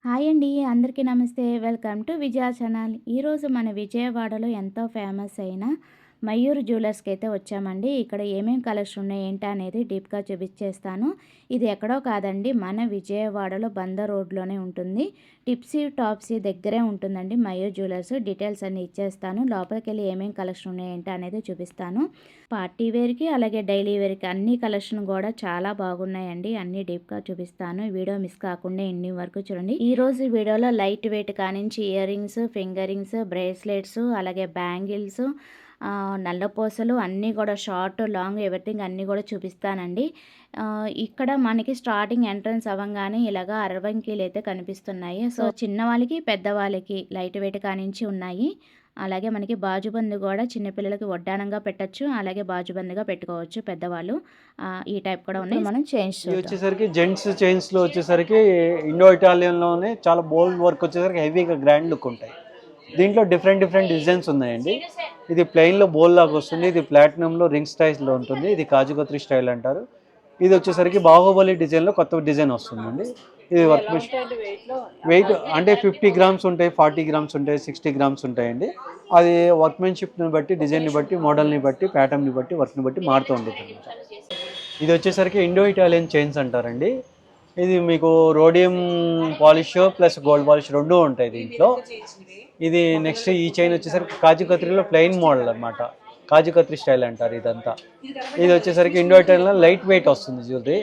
Hi అండి. అందరికీ నమస్తే. Welcome to Vijaya channel. ఈరోజు మన విజయవాడలో ఎంతో ఫేమస్ అయిన మయూర్ జ్యువెలర్స్‌కి అయితే వచ్చామండి. ఇక్కడ ఏమేం కలెక్షన్ ఉన్నాయి ఏంటా అనేది డీప్‌గా చూపించేస్తాను. ఇది ఎక్కడో కాదండి, మన విజయవాడలో బంద రోడ్‌లోనే ఉంటుంది. టిప్సీ టాప్సీ దగ్గరే ఉంటుందండి మయూర్ జ్యువెలర్స్. డీటెయిల్స్ అన్నీ ఇచ్చేస్తాను. లోపలికెళ్ళి ఏమేం కలెక్షన్ ఉన్నాయి ఏంటా అనేది చూపిస్తాను. పార్టీ వేర్‌కి అలాగే డైలీ వేర్‌కి అన్ని కలెక్షన్ కూడా చాలా బాగున్నాయండి. అన్నీ డీప్‌గా చూపిస్తాను. వీడియో మిస్ కాకుండా ఎండింగ్ వరకు చూడండి. ఈరోజు వీడియోలో లైట్ వెయిట్ కానించి ear rings, finger rings, bracelets, అలాగే బ్యాంగిల్స్, నల్లపూసలు అన్నీ కూడా షార్ట్, లాంగ్ ఎవ్రీథింగ్ అన్నీ కూడా చూపిస్తానండి. ఇక్కడ మనకి స్టార్టింగ్ ఎంట్రన్స్ అవ్వంగానే ఇలాగా అరవంకీలు అయితే కనిపిస్తున్నాయి. సో చిన్నవాళ్ళకి, పెద్దవాళ్ళకి లైట్ వెయిట్ కానించి ఉన్నాయి. అలాగే మనకి బాజుబందు కూడా చిన్నపిల్లలకి వడ్డానంగా పెట్టచ్చు, అలాగే బాజుబందుగా పెట్టుకోవచ్చు పెద్దవాళ్ళు. ఈ టైప్ కూడా ఉన్నాయి. మనం చైన్స్ ఇది వచ్చేసరికి జెంట్స్ చైన్స్లో వచ్చేసరికి ఇండో ఇటాలియన్లోనే చాలా బోల్డ్ వర్క్ వచ్చేసరికి హెవీగా గ్రాండ్ లుక్ ఉంటాయి. దీంట్లో డిఫరెంట్ డిజైన్స్ ఉన్నాయండి. ఇది ప్లెయిన్లో బోల్ లాగా వస్తుంది, ఇది ప్లాటినంలో రింగ్ స్టైల్లో ఉంటుంది, ఇది కాజుకత్రి స్టైల్ అంటారు. ఇది వచ్చేసరికి బాహుబలి డిజైన్లో కొత్త డిజైన్ వస్తుందండి. ఇది వర్క్ వెయిట్ అంటే 50 గ్రామ్స్ ఉంటాయి, 40 గ్రామ్స్ ఉంటాయి, 60 గ్రామ్స్ ఉంటాయండి. అది వర్క్మెన్షిప్ని బట్టి, డిజైన్ని బట్టి, మోడల్ని బట్టి, ప్యాటర్న్ని బట్టి, వర్క్ని బట్టి మారుతూ ఉంటుంది. ఇది వచ్చేసరికి ఇండో ఇటాలియన్ చైన్స్ అంటారండి. ఇది మీకు rhodium polish plus gold polish రెండు ఉంటాయి దీంట్లో. ఇది నెక్స్ట్ ఈ చైన్ వచ్చేసరికి కాజు కత్రిలో ప్లెయిన్ మోడల్ అనమాట, కాజు కత్రి స్టైల్ అంటారు ఇదంతా. ఇది వచ్చేసరికి ఇండో ఇటాలియన్ లైట్ వెయిట్ వస్తుంది జ్యువెలరీ.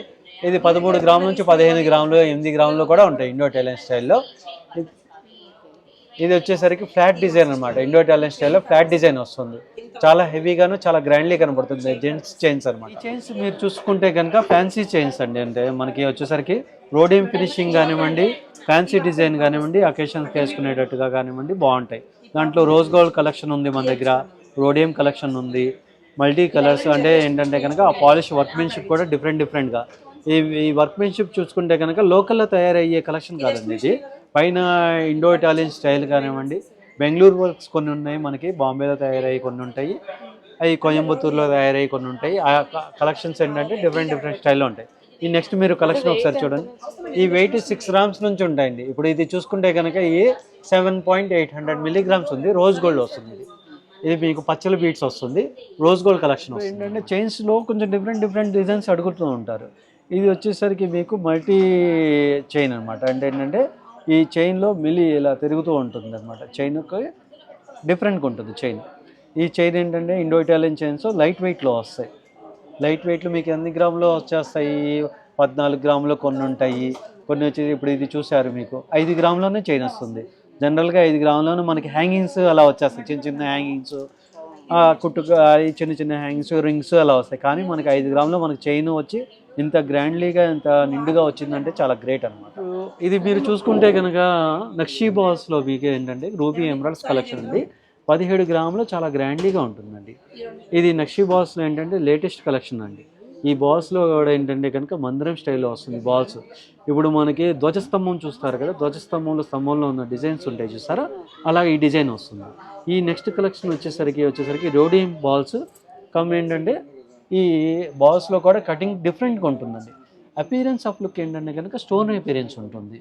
ఇది 13 గ్రాముల నుంచి 15 గ్రాములు, 8 గ్రాములు కూడా ఉంటాయి ఇండో ఇటాలియన్ స్టైల్లో. ఇది వచ్చేసరికి ఫ్లాట్ డిజైన్ అనమాట, ఇండో ఇటాలియన్ స్టైల్లో ఫ్లాట్ డిజైన్ వస్తుంది. చాలా హెవీగాను చాలా గ్రాండ్లీ కనబడుతుంది. జెంట్స్ చైన్స్ అనమాట. ఈ చైన్స్ మీరు చూసుకుంటే కనుక ఫ్యాన్సీ చైన్స్ అండి. అంటే మనకి వచ్చేసరికి రోడియం ఫినిషింగ్ కానివ్వండి, ఫ్యాన్సీ డిజైన్ కానివ్వండి, అకేషన్స్కి వేసుకునేటట్టుగా కానివ్వండి బాగుంటాయి. దాంట్లో రోజ్ గోల్డ్ కలెక్షన్ ఉంది మన దగ్గర, రోడియం కలెక్షన్ ఉంది, మల్టీ కలర్స్. అంటే ఏంటంటే కనుక ఆ పాలిష్ వర్క్మెన్షిప్ కూడా డిఫరెంట్గా. ఈ వర్క్మెన్షిప్ చూసుకుంటే కనుక లోకల్లో తయారయ్యే కలెక్షన్ కాదండి ఇది. పైన ఇండో ఇటాలియన్ స్టైల్ కానివ్వండి, బెంగళూరు వర్క్స్ కొన్ని ఉన్నాయి మనకి, బాంబేలో తయారయ్యి కొన్ని ఉంటాయి, అవి కోయంబత్తూరులో తయారయ్యి కొన్ని ఉంటాయి. ఆ కలెక్షన్స్ ఏంటంటే డిఫరెంట్ స్టైల్లో ఉంటాయి. ఈ నెక్స్ట్ మీరు కలెక్షన్ ఒకసారి చూడండి. ఈ వెయిట్ 6 గ్రామ్స్ నుంచి ఉంటాయండి. ఇప్పుడు ఇది చూసుకుంటే కనుక ఈ 7.800 మిల్లీగ్రామ్స్ ఉంది, రోజ్ గోల్డ్ వస్తుంది. ఇది మీకు పచ్చల బీట్స్ వస్తుంది, రోజ్ గోల్డ్ కలెక్షన్ వస్తుంది. ఏంటంటే చైన్స్లో కొంచెం డిఫరెంట్ డిజైన్స్ అడుగుతూ ఉంటారు. ఇది వచ్చేసరికి మీకు మల్టీ చైన్ అనమాట. అంటే ఏంటంటే ఈ చైన్లో మిలి ఇలా తిరుగుతూ ఉంటుంది అనమాట. చైన్కి డిఫరెంట్గా ఉంటుంది చైన్. ఈ చైన్ ఏంటంటే ఇండో ఇటాలియన్ చైన్స్ లైట్ వెయిట్లో వస్తాయి. లైట్ వెయిట్లో మీకు ఎన్ని గ్రాములో వచ్చేస్తాయి? 14 గ్రాములో కొన్ని ఉంటాయి, కొన్ని వచ్చి ఇప్పుడు ఇది చూసారు మీకు 5 గ్రాములోనే చైన్ వస్తుంది. జనరల్గా 5 గ్రాములోనే మనకి హ్యాంగింగ్స్ అలా వచ్చేస్తాయి, చిన్న హ్యాంగింగ్స్, కుట్టుకు చిన్న హ్యాంగింగ్స్, రింగ్స్ అలా వస్తాయి. కానీ మనకి 5 గ్రాములో మనకి చైన్ వచ్చి ఇంత గ్రాండ్లీగా ఇంత నిండుగా వచ్చిందంటే చాలా గ్రేట్ అనమాట. ఇది మీరు చూసుకుంటే కనుక నక్షీ బాల్స్లో మీకు ఏంటంటే రూబీ ఎమరాల్డ్స్ కలెక్షన్ ఉంది. 17 గ్రాములు చాలా గ్రాండ్లీగా ఉంటుందండి. ఇది నక్షీ బాల్స్లో ఏంటంటే లేటెస్ట్ కలెక్షన్ అండి. ఈ బాల్స్లో కూడా ఏంటంటే కనుక మందిరం స్టైల్లో వస్తుంది బాల్స్. ఇప్పుడు మనకి ధ్వజస్తంభం చూస్తారు కదా, స్తంభంలో ఉన్న డిజైన్స్ ఉంటాయి చూస్తారా, అలా ఈ డిజైన్ వస్తుంది. ఈ నెక్స్ట్ కలెక్షన్ వచ్చేసరికి రోడియం బాల్స్ ఏంటంటే ఈ బాల్స్లో కూడా కటింగ్ డిఫరెంట్గా ఉంటుందండి. అపీరెన్స్ ఆఫ్ లుక్ ఏంటంటే కనుక స్టోన్ అపీరెన్స్ ఉంటుంది.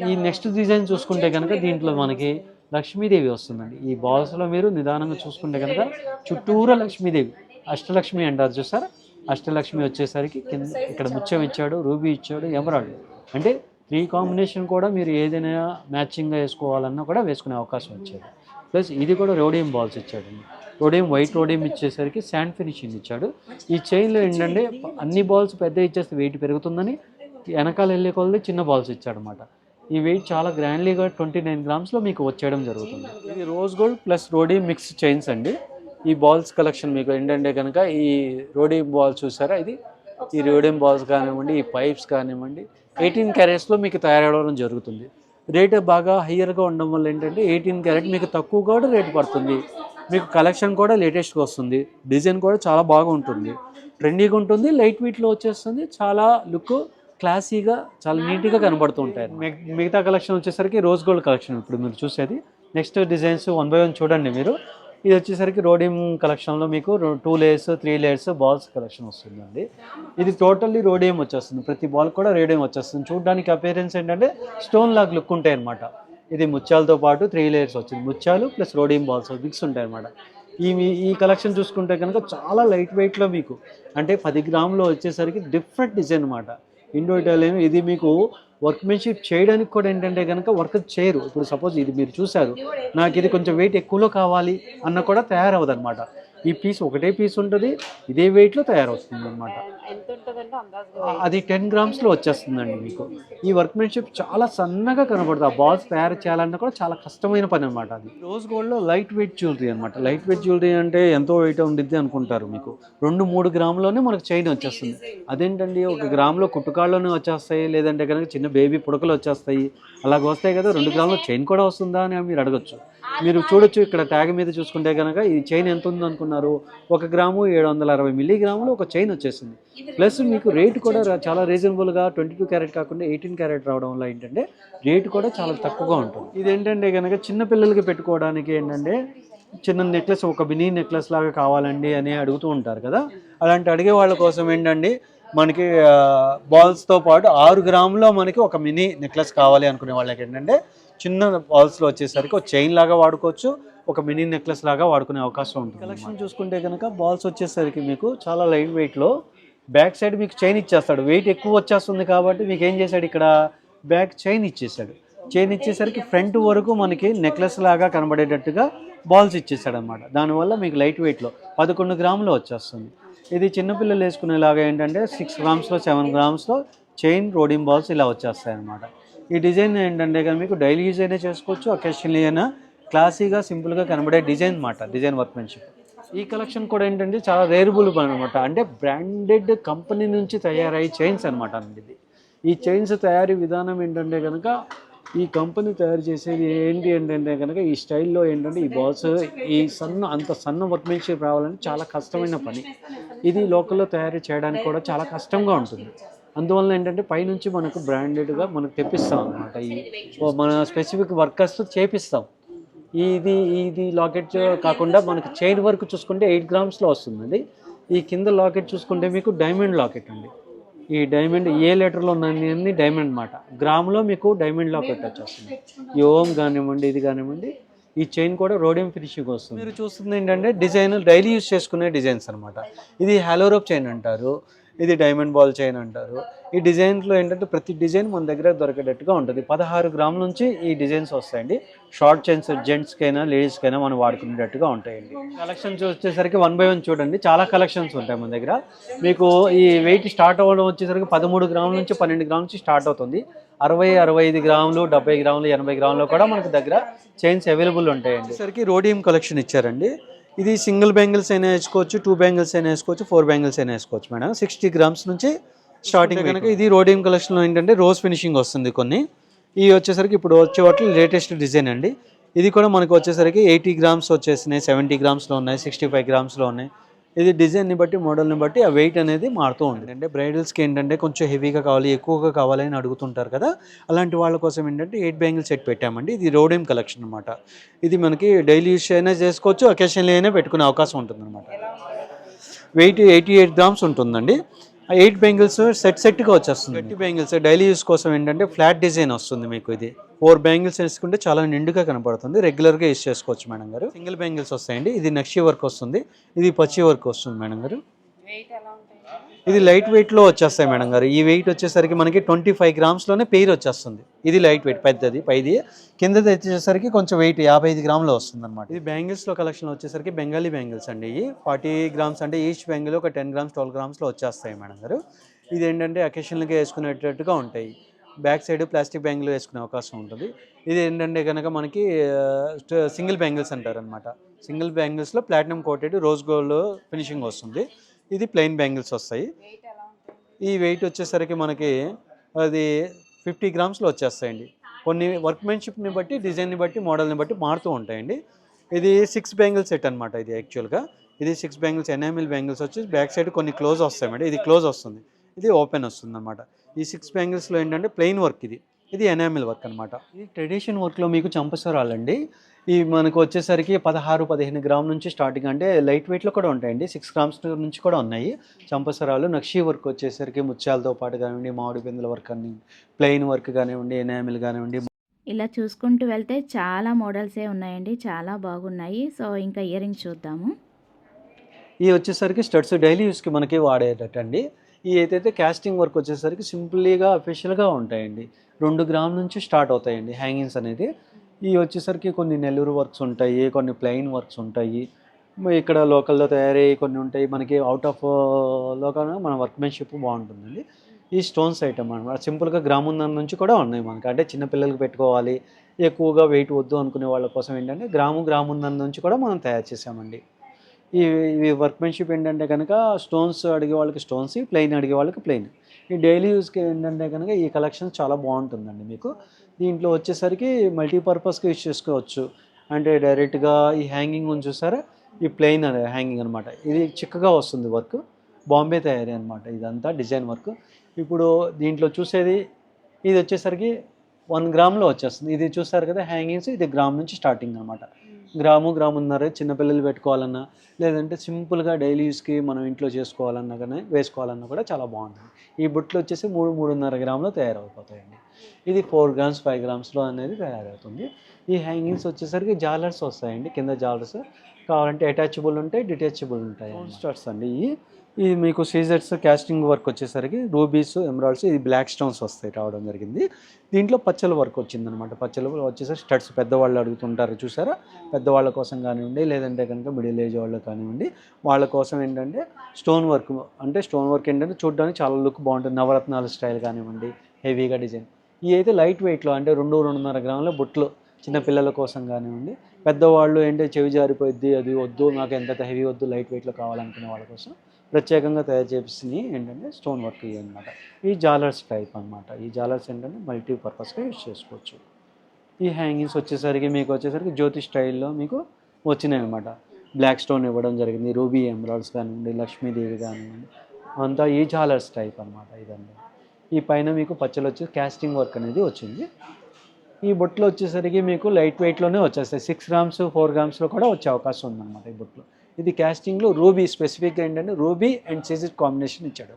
ఈ నెక్స్ట్ డిజైన్ చూసుకుంటే కనుక దీంట్లో మనకి లక్ష్మీదేవి వస్తుందండి. ఈ బాల్స్లో మీరు నిదానంగా చూసుకుంటే కనుక చుట్టూరా లక్ష్మీదేవి, అష్టలక్ష్మి అంటారు చూసారా, అష్టలక్ష్మి వచ్చేసరికి కింద ఇక్కడ ముత్యం ఇచ్చాడు, రూబీ ఇచ్చాడు, ఎమరాల్డ్. అంటే 3 కాంబినేషన్ కూడా మీరు ఏదైనా మ్యాచింగ్గా వేసుకోవాలన్నా కూడా వేసుకునే అవకాశం ఇచ్చాడు. ప్లస్ ఇది కూడా రోడియం బాల్స్ ఇచ్చాడండి. వైట్ రోడియం ఇచ్చేసరికి శాండ్ ఫినిషింగ్ ఇచ్చాడు. ఈ చైన్లో ఏంటంటే అన్ని బాల్స్ పెద్ద ఇచ్చేస్తే వెయిట్ పెరుగుతుందని వెనకాల వెళ్ళే కొలది చిన్న బాల్స్ ఇచ్చాడనమాట. ఈ వెయిట్ చాలా గ్రాండ్లీగా 29 గ్రామ్స్లో మీకు వచ్చేయడం జరుగుతుంది. ఇది rose gold plus rhodium mix chains అండి. ఈ బాల్స్ కలెక్షన్ మీకు ఏంటంటే కనుక ఈ రోడియం బాల్స్ చూసారా, ఈ రోడియం బాల్స్ కానివ్వండి, ఈ పైప్స్ కానివ్వండి 18 క్యారెట్స్లో మీకు తయారవడం జరుగుతుంది. రేట్ బాగా హయ్యర్గా ఉండడం వల్ల ఏంటంటే 18 క్యారెట్ మీకు తక్కువ కూడా రేటు పడుతుంది. మీకు కలెక్షన్ కూడా లేటెస్ట్గా వస్తుంది, డిజైన్ కూడా చాలా బాగా ఉంటుంది, ట్రెండీగా ఉంటుంది, లైట్ వెయిట్లో వచ్చేస్తుంది, చాలా లుక్ క్లాసీగా చాలా నీట్గా కనబడుతూ ఉంటాయి. మిగతా కలెక్షన్ వచ్చేసరికి రోజ్ గోల్డ్ కలెక్షన్ ఇప్పుడు మీరు చూసేది. నెక్స్ట్ డిజైన్స్ 1 by 1 చూడండి మీరు. ఇది వచ్చేసరికి రోడియం కలెక్షన్లో మీకు 2 లేయర్స్ 3 లేయర్స్ బాల్స్ కలెక్షన్ వస్తుందండి. ఇది టోటల్లీ రోడియం వచ్చేస్తుంది, ప్రతి బాల్ కూడా రోడియం వచ్చేస్తుంది. చూడడానికి అపీరెన్స్ ఏంటంటే స్టోన్ లాగా లుక్ ఉంటాయి అనమాట. ఇది ముత్యాలతో పాటు 3 లేయర్స్ వచ్చింది, ముత్యాలు ప్లస్ రోడియం బాల్స్ మిక్స్ ఉంటాయి అనమాట. ఈ కలెక్షన్ చూసుకుంటే కనుక చాలా లైట్ వెయిట్లో మీకు అంటే 10 గ్రాములో వచ్చేసరికి డిఫరెంట్ డిజైన్ అనమాట. ఇండో ఇటాలియన్ ఇది మీకు వర్క్మెన్షిప్ చేయడానికి కూడా ఏంటంటే కనుక వర్క్ చేయరు. ఇప్పుడు సపోజ్ ఇది మీరు చూశారు, నాకు ఇది కొంచెం వెయిట్ ఎక్కువలో కావాలి అన్న కూడా తయారవదు అనమాట. ఈ పీస్ ఒకటే పీస్ ఉంటుంది, ఇదే వెయిట్లో తయారవుతుంది అనమాట. అది 10 గ్రామ్స్లో వచ్చేస్తుందండి మీకు. ఈ వర్క్మెన్షిప్ చాలా సన్నగా కనబడుతుంది. ఆ బాల్స్ తయారు చేయాలన్నా కూడా చాలా కష్టమైన పని అనమాట. అది రోజ్ గోల్డ్లో లైట్ వెయిట్ జ్యువెలరీ అనమాట. లైట్ వెయిట్ జ్యువెలరీ అంటే ఎంతో వెయిట్ ఉండిద్ది అనుకుంటారు. మీకు 2-3 గ్రాములోనే మనకు చైన్ వచ్చేస్తుంది. అదేంటండి 1 గ్రాములో కుట్టుకాళ్ళలోనే వచ్చేస్తాయి, లేదంటే కనుక చిన్న బేబీ పుడకలు వచ్చేస్తాయి, అలాగ వస్తాయి కదా. 2 గ్రాములో చైన్ కూడా వస్తుందా అని మీరు అడగచ్చు. మీరు చూడొచ్చు ఇక్కడ ట్యాగ్ మీద చూసుకుంటే కనుక ఈ చైన్ ఎంత ఉంది అనుకున్నారు, 1 గ్రాము 760 మిల్లీగ్రాములు ఒక చైన్ వచ్చేసింది. ప్లస్ మీకు రేటు కూడా చాలా రీజనబుల్గా 22 క్యారెట్ కాకుండా 18 క్యారెట్ రావడం వల్ల ఏంటంటే రేటు కూడా చాలా తక్కువగా ఉంటుంది. ఇదేంటంటే కనుక చిన్నపిల్లలకి పెట్టుకోవడానికి ఏంటంటే చిన్న నెక్లెస్, ఒక మినీ నెక్లెస్ లాగా కావాలండి అని అడుగుతూ ఉంటారు కదా. అలాంటి అడిగే వాళ్ళ కోసం ఏంటండి మనకి బాల్స్తో పాటు 6 గ్రాములో మనకి ఒక మినీ నెక్లెస్ కావాలి అనుకునే వాళ్ళకి ఏంటంటే చిన్న బాల్స్లో వచ్చేసరికి ఒక చైన్ లాగా వాడుకోవచ్చు, ఒక మినీ నెక్లెస్ లాగా వాడుకునే అవకాశం ఉంటుంది. కలెక్షన్ చూసుకుంటే కనుక బాల్స్ వచ్చేసరికి మీకు చాలా లైట్ వెయిట్లో బ్యాక్ సైడ్ మీకు చైన్ ఇచ్చేస్తాడు. వెయిట్ ఎక్కువ వచ్చేస్తుంది కాబట్టి మీకు ఏం చేశాడు, ఇక్కడ బ్యాక్ చైన్ ఇచ్చేసాడు. చైన్ ఇచ్చేసరికి ఫ్రంట్ వరకు మనకి నెక్లెస్ లాగా కనబడేటట్టుగా బాల్స్ ఇచ్చేసాడు అనమాట. దానివల్ల మీకు లైట్ వెయిట్లో 11 గ్రాములు వచ్చేస్తుంది. ఇది చిన్నపిల్లలు వేసుకునేలాగా ఏంటంటే 6 గ్రామ్స్లో 7 గ్రామ్స్లో చైన్ రోడింగ్ బాల్స్ ఇలా వచ్చేస్తాయి అనమాట. ఈ డిజైన్ ఏంటంటే కానీ మీకు డైలీ యూజ్ అయినా చేసుకోవచ్చు, అకేషనల్లీ అయినా క్లాసీగా సింపుల్గా కనబడే డిజైన్ అనమాట. Design workmanship. ఈ కలెక్షన్ కూడా ఏంటంటే చాలా రేరబుల్ అనమాట. అంటే బ్రాండెడ్ కంపెనీ నుంచి తయారయ్యే చైన్స్ అనమాట. ఇది ఈ చైన్స్ తయారీ విధానం ఏంటంటే కనుక ఈ కంపెనీ తయారు చేసేది ఏంటి ఏంటంటే కనుక ఈ స్టైల్లో ఏంటంటే ఈ బాల్స్ ఈ అంత సన్న వర్క్మెన్షిప్ రావాలంటే చాలా కష్టమైన పని. ఇది లోకల్లో తయారు చేయడానికి కూడా చాలా కష్టంగా ఉంటుంది. అందువల్ల ఏంటంటే పైనుంచి మనకు బ్రాండెడ్గా మనకు తెప్పిస్తాం అనమాట. మన స్పెసిఫిక్ వర్కర్స్ చేపిస్తాం. ఇది లాకెట్ కాకుండా మనకు చైన్ వర్క్ చూసుకుంటే 8 గ్రామ్స్లో వస్తుందండి. ఈ కింద లాకెట్ చూసుకుంటే మీకు డైమండ్ లాకెట్ అండి. ఈ డైమండ్ ఏ లెటర్లో ఉన్నన్ని డైమండ్ అనమాట. గ్రామ్లో మీకు డైమండ్ లాకెట్ వచ్చేస్తుంది. ఈ ఓం కానివ్వండి, ఇది కానివ్వండి, ఈ చైన్ కూడా రోడియం ఫినిషింగ్ వస్తుంది. మీరు చూస్తుంది ఏంటంటే డిజైన్ డైలీ యూజ్ చేసుకునే డిజైన్స్ అనమాట. ఇది హాలోరోప్ చైన్ అంటారు, ఇది డైమండ్ బాల్ చైన్ అంటారు. ఈ డిజైన్లో ఏంటంటే ప్రతి డిజైన్ మన దగ్గర దొరికేటట్టుగా ఉంటుంది. 16 గ్రాముల నుంచి ఈ డిజైన్స్ వస్తాయండి. షార్ట్ చైన్స్ జెంట్స్కైనా లేడీస్కైనా మనం వాడుకునేటట్టుగా ఉంటాయండి. కలెక్షన్స్ వచ్చేసరికి 1 by 1 చూడండి, చాలా కలెక్షన్స్ ఉంటాయి మన దగ్గర. మీకు ఈ వెయిట్ స్టార్ట్ అవ్వడం వచ్చేసరికి 13 గ్రాముల నుంచి 12 గ్రాముల నుంచి స్టార్ట్ అవుతుంది. 60, 65 గ్రాములు, 70 గ్రాములు, 80 గ్రాములు కూడా మనకు దగ్గర చైన్స్ అవైలబుల్ ఉంటాయండి. సరికి రోడియం కలెక్షన్ ఇచ్చారండి. ఇది సింగిల్ బ్యాంగిల్స్ అయినా వేసుకోవచ్చు, 2 బ్యాంగిల్స్ అయినా వేసుకోవచ్చు, 4 బ్యాంగిల్స్ అయినా వేసుకోవచ్చు మేడం. 60 గ్రామ్స్ నుంచి స్టార్టింగ్ కనుక. ఇది రోడియం కలెక్షన్లో ఏంటంటే రోజ్ ఫినిషింగ్ వస్తుంది కొన్ని. ఇవి వచ్చేసరికి ఇప్పుడు వచ్చే వాటి లేటెస్ట్ డిజైన్ అండి. ఇది కూడా మనకు వచ్చేసరికి 80 గ్రామ్స్ వచ్చేసినాయి, 70 గ్రామ్స్లో ఉన్నాయి, 65 గ్రామ్స్లో ఉన్నాయి. ఇది డిజైన్ని బట్టి మోడల్ని బట్టి ఆ వెయిట్ అనేది మారుతూ ఉంటుంది. అంటే బ్రైడల్స్కి ఏంటంటే కొంచెం హెవీగా కావాలి, ఎక్కువగా కావాలి అని అడుగుతుంటారు కదా. అలాంటి వాళ్ళ కోసం ఏంటంటే 8 బ్యాంగిల్ సెట్ పెట్టామండి. ఇది రోడియం కలెక్షన్ అనమాట. ఇది మనకి డైలీ యూస్ అయినా చేసుకోవచ్చు, అకేషన్లీ అయినా పెట్టుకునే అవకాశం ఉంటుంది అనమాట. వెయిట్ 88 గ్రామ్స్ ఉంటుందండి. 8 బ్యాంగిల్స్ సెట్గా వచ్చేస్తుంది. 20 బ్యాంగిల్స్ డైలీ యూస్ కోసం ఏంటంటే ఫ్లాట్ డిజైన్ వస్తుంది మీకు. ఇది 4 బ్యాంగిల్స్ వేసుకుంటే చాలా నిండుగా కనపడుతుంది. రెగ్యులర్గా యూస్ చేసుకోవచ్చు మేడం గారు. సింగిల్ బ్యాంగిల్స్ వస్తాయండి. ఇది నక్షి వర్క్ వస్తుంది, ఇది పచ్చి వర్క్ వస్తుంది మేడం గారు. ఇది లైట్ వెయిట్లో వచ్చేస్తాయి మేడం గారు. ఈ వెయిట్ వచ్చేసరికి మనకి 25 గ్రామ్స్లోనే పెయిర్ వచ్చేస్తుంది. ఇది లైట్ వెయిట్ పెద్దది, పైది. కిందది వచ్చేసరికి కొంచెం వెయిట్ 55 గ్రాములు వస్తుంది అనమాట. ఇది బ్యాంగిల్స్లో కలెక్షన్ వచ్చేసరికి బెంగాలీ బ్యాంగిల్స్ అండి. ఇవి 40 గ్రామ్స్ అంటే ఈచ్ బ్యాంగిల్ ఒక 10 గ్రామ్స్ 12 గ్రామ్స్లో వచ్చేస్తాయి మేడం గారు. ఇది ఏంటంటే అకేషన్గా వేసుకునేటట్టుగా ఉంటాయి. బ్యాక్ సైడ్ ప్లాస్టిక్ బ్యాంగిల్ వేసుకునే అవకాశం ఉంటుంది. ఇది ఏంటంటే కనుక మనకి సింగిల్ బ్యాంగిల్స్ అంటారు అనమాట. సింగిల్ బ్యాంగిల్స్లో platinum coated rose gold finishing వస్తుంది. ఇది ప్లెయిన్ బ్యాంగిల్స్ వస్తాయి. ఈ వెయిట్ వచ్చేసరికి మనకి అది 50 గ్రామ్స్లో వచ్చేస్తాయండి. కొన్ని వర్క్మెన్షిప్ని బట్టి, డిజైన్ని బట్టి, మోడల్ని బట్టి మారుతూ ఉంటాయండి. ఇది 6 బ్యాంగిల్ సెట్ అనమాట. ఇది యాక్చువల్గా ఇది 6 బ్యాంగిల్స్ ఎనామిల్ బ్యాంగిల్స్ వచ్చి బ్యాక్ సైడ్ కొన్ని క్లోజ్ వస్తాయి మేడం. ఇది క్లోజ్ వస్తుంది, ఇది ఓపెన్ వస్తుంది అనమాట. ఈ 6 బ్యాంగిల్స్లో ఏంటంటే ప్లెయిన్ వర్క్. ఇది ఇది ఎనామిల్ వర్క్ అనమాట. ఈ ట్రెడిషన్ వర్క్లో మీకు చంపసరాలండి. ఈ మనకు వచ్చేసరికి 16-15 గ్రాముల నుంచి స్టార్టింగ్, అంటే లైట్ వెయిట్లో కూడా ఉంటాయండి. 6 గ్రామ్స్ నుంచి కూడా ఉన్నాయి చంపసరాలు. నక్షీ వర్క్ వచ్చేసరికి ముత్యాలతో పాటు కానివ్వండి, మామిడి పిందుల వర్క్ అని, ప్లెయిన్ వర్క్ కానివ్వండి, ఎనామిల్ కానివ్వండి. ఇలా చూసుకుంటూ వెళ్తే చాలా మోడల్సే ఉన్నాయండి, చాలా బాగున్నాయి. సో ఇంకా ఇయర్ రింగ్స్ చూద్దాము. ఇవి వచ్చేసరికి స్టడ్స్ డైలీ యూస్కి మనకి వాడేటట్టండి. ఈ ఏదైతే క్యాస్టింగ్ వర్క్ వచ్చేసరికి సింపుల్గా అఫీషియల్గా ఉంటాయండి. 2 గ్రాముల నుంచి స్టార్ట్ అవుతాయండి హ్యాంగింగ్స్ అనేది. ఇవి వచ్చేసరికి కొన్ని నెల్లూరు వర్క్స్ ఉంటాయి, కొన్ని ప్లెయిన్ వర్క్స్ ఉంటాయి, ఇక్కడ లోకల్లో తయారయ్యి కొన్ని ఉంటాయి. మనకి అవుట్ ఆఫ్ లోకల్ మన వర్క్మెన్షిప్ బాగుంటుందండి. ఈ స్టోన్స్ ఐటమ్ అనమాట. సింపుల్గా గ్రామున్నర నుంచి కూడా ఉన్నాయి మనకి. అంటే చిన్నపిల్లలకి పెట్టుకోవాలి, ఎక్కువగా వెయిట్ వద్దు అనుకునే వాళ్ళ కోసం ఏంటంటే గ్రామున్నర నుంచి కూడా మనం తయారు చేసామండి. ఇవి వర్క్మెన్షిప్ ఏంటంటే కనుక స్టోన్స్ అడిగే వాళ్ళకి స్టోన్స్, ప్లెయిన్ అడిగే వాళ్ళకి ప్లెయిన్. ఈ డైలీ యూస్కి ఏంటంటే కనుక ఈ కలెక్షన్ చాలా బాగుంటుందండి మీకు. దీంట్లో వచ్చేసరికి మల్టీపర్పస్గా యూజ్ చేసుకోవచ్చు. అంటే డైరెక్ట్గా ఈ హ్యాంగింగ్ ఉంది చూసారా, ఈ ప్లెయిన్ అనే హ్యాంగింగ్ అనమాట. ఇది చిక్కగా వస్తుంది వర్క్, బాంబే తయారీ అనమాట. ఇదంతా డిజైన్ వర్క్. ఇప్పుడు దీంట్లో చూసేది ఇది వచ్చేసరికి 1 గ్రామ్లో వచ్చేస్తుంది. ఇది చూస్తారు కదా హ్యాంగింగ్స్, ఇది గ్రామ్ నుంచి స్టార్టింగ్ అనమాట. గ్రామున్నర చిన్నపిల్లలు పెట్టుకోవాలన్నా, లేదంటే సింపుల్గా డైలీ యూస్కి మనం ఇంట్లో చేసుకోవాలన్నా కానీ వేసుకోవాలన్నా కూడా చాలా బాగుంటుంది. ఈ బుట్లు వచ్చేసి 3-3.5 గ్రాములో తయారైపోతాయండి. ఇది 4 గ్రామ్స్ 5 గ్రామ్స్లో అనేది తయారవుతుంది. ఈ హ్యాంగింగ్స్ వచ్చేసరికి జాలర్స్ వస్తాయండి, కింద జాలర్స్ కావాలంటే అటాచబుల్ ఉంటాయి, డిటాచబుల్ ఉంటాయి. స్టార్ట్స్ అండి ఇది మీకు సీజర్స్ క్యాస్టింగ్ వర్క్ వచ్చేసరికి రూబీస్, ఎమరాల్డ్స్, ఇది బ్లాక్ స్టోన్స్ వస్తాయి రావడం జరిగింది. దీంట్లో పచ్చల వర్క్ వచ్చిందనమాట. పచ్చలు వచ్చేసరికి స్టడ్స్ పెద్దవాళ్ళు అడుగుతుంటారు చూసారా, పెద్దవాళ్ళ కోసం కానివ్వండి, లేదంటే కనుక మిడిల్ ఏజ్ వాళ్ళు కానివ్వండి, వాళ్ళ కోసం ఏంటంటే స్టోన్ వర్క్. అంటే స్టోన్ వర్క్ ఏంటంటే చూడడానికి చాలా లుక్ బాగుంటుంది. నవరత్నాల స్టైల్ కానివ్వండి, హెవీగా డిజైన్. ఇవి అయితే లైట్ వెయిట్లో, అంటే 2-2.5 గ్రాముల బుట్లు చిన్నపిల్లల కోసం కానివ్వండి, పెద్దవాళ్ళు ఏంటంటే చెవి జారిపోయిద్ది, అది వద్దు నాకు ఎంత హెవీ వద్దు, లైట్ వెయిట్లో కావాలనుకునే వాళ్ళ కోసం ప్రత్యేకంగా తయారు చేసినవి ఏంటంటే స్టోన్ వర్క్ ఇవి అనమాట. ఈ జాలర్స్ టైప్ అనమాట. ఈ జాలర్స్ ఏంటంటే మల్టీపర్పస్గా యూజ్ చేసుకోవచ్చు. ఈ హ్యాంగింగ్స్ వచ్చేసరికి మీకు జ్యోతి స్టైల్లో మీకు వచ్చినాయి అనమాట. బ్లాక్ స్టోన్ ఇవ్వడం జరిగింది, రూబీ ఎమరాల్డ్స్ కానివ్వండి, లక్ష్మీదేవి కానివ్వండి, అంతా ఈ జాలర్స్ టైప్ అనమాట ఇదండి. ఈ పైన మీకు పచ్చలు వచ్చి క్యాస్టింగ్ వర్క్ అనేది వచ్చింది. ఈ బొట్లు వచ్చేసరికి మీకు లైట్ వెయిట్లోనే వచ్చేస్తాయి. 6 గ్రామ్స్ 4 గ్రామ్స్లో కూడా వచ్చే అవకాశం ఉందన్నమాట ఈ బొట్లు. ఇది క్యాస్టింగ్లో రూబీ, స్పెసిఫిక్గా ఏంటంటే రూబీ అండ్ సీజర్ కాంబినేషన్ ఇచ్చాడు.